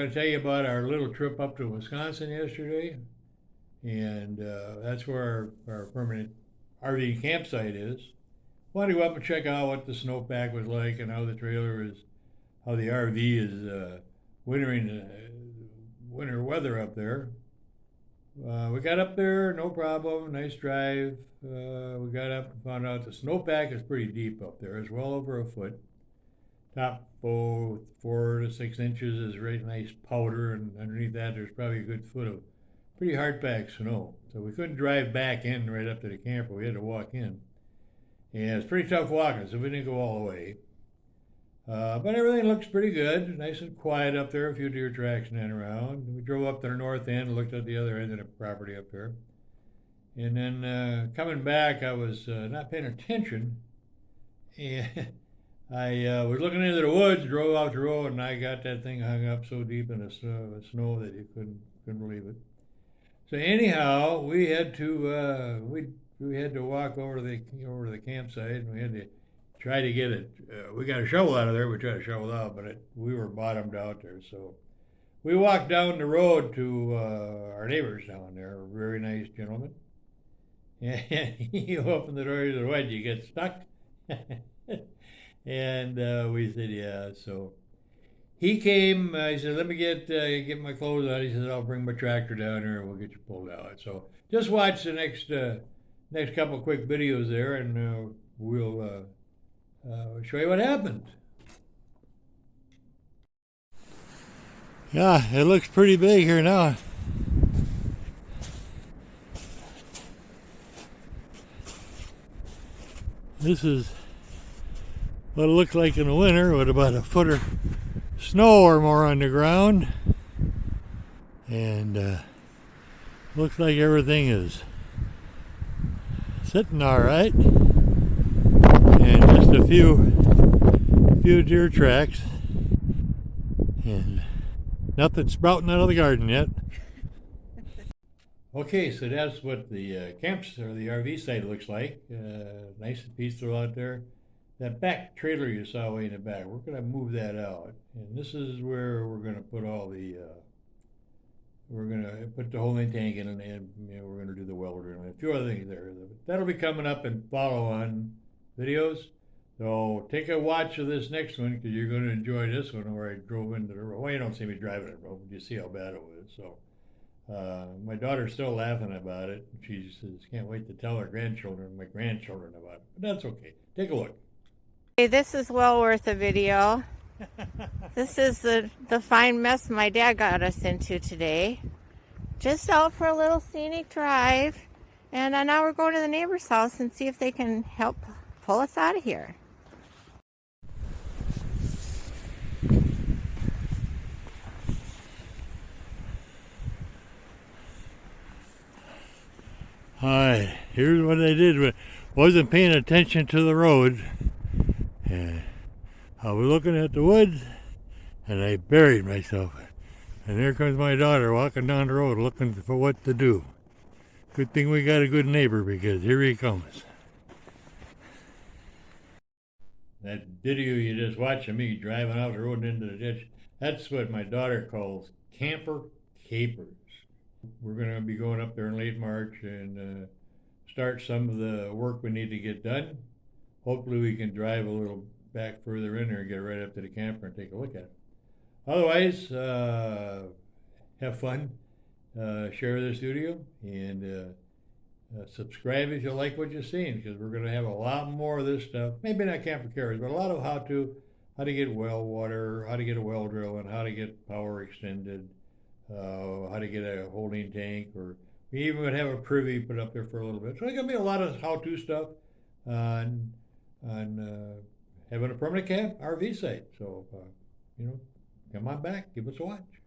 to tell you about our little trip up to Wisconsin yesterday, and that's where our permanent RV campsite is. Wanted to go up and check out what the snowpack was like and how the trailer is, how the RV is wintering winter weather up there. We got up there, no problem, nice drive. We got up and found out the snowpack is pretty deep up there. It's well over a foot. Top 4 to 6 inches is really nice powder, and underneath that there's probably a good foot of pretty hard packed snow. So we couldn't drive back in right up to the camper. We had to walk in. And it's pretty tough walking, so we didn't go all the way. But everything looks pretty good, nice and quiet up there, a few deer tracks running around. We drove up to the north end, looked at the other end of the property up there. And then coming back, I was not paying attention, and I was looking into the woods, drove out the road, and I got that thing hung up so deep in the snow that you couldn't believe it. So anyhow, we had to we had to walk over to the campsite, and we had to try to get it. We got a shovel out of there. We tried to shovel out, but we were bottomed out there. So we walked down the road to our neighbors down there, a very nice gentleman. And he opened the door. He said, "What? You get stuck?" And we said, "Yeah." So he came. He said, "Let me get my clothes on." He said, "I'll bring my tractor down here and we'll get you pulled out." So just watch the next couple of quick videos there, and we'll show you what happened. Yeah, it looks pretty big here now. This is what it looked like in the winter with about a foot of snow or more on the ground. And looks like everything is sitting all right. And just a few deer tracks. And nothing sprouting out of the garden yet. Okay, so that's what the camps or the RV site looks like. Nice and peaceful out there. That back trailer you saw way in the back, we're going to move that out. And this is where we're going to put all the, we're going to put the holding tank in, and we're going to do the welder and a few other things there. That'll be coming up in follow-on videos. So take a watch of this next one, because you're going to enjoy this one where I drove into the road. Well, you don't see me driving the road, but you see how bad it was. So. My daughter's still laughing about it. She says, "Can't wait to tell her grandchildren, my grandchildren about it." But that's okay. Take a look. Hey, this is well worth a video. This is the fine mess my dad got us into today. Just out for a little scenic drive. And now we're going to the neighbor's house and see if they can help pull us out of here. Alright, here's what I did. Wasn't paying attention to the road. And I was looking at the woods, and I buried myself. And there comes my daughter walking down the road looking for what to do. Good thing we got a good neighbor, because here he comes. That video you just watched of me driving out the road and into the ditch, that's what my daughter calls camper capers. We're going to be going up there in late March and start some of the work we need to get done. Hopefully we can drive a little back further in there and get right up to the camper and take a look at it. Otherwise, have fun, share this video, and subscribe if you like what you're seeing, because we're going to have a lot more of this stuff. Maybe not camper carriers, but a lot of how to get well water, how to get a well drill, and how to get power extended. How to get a holding tank, or we even would have a privy put up there for a little bit. So there's going to be a lot of how-to stuff on having a permanent camp RV site. So, come on back, give us a watch.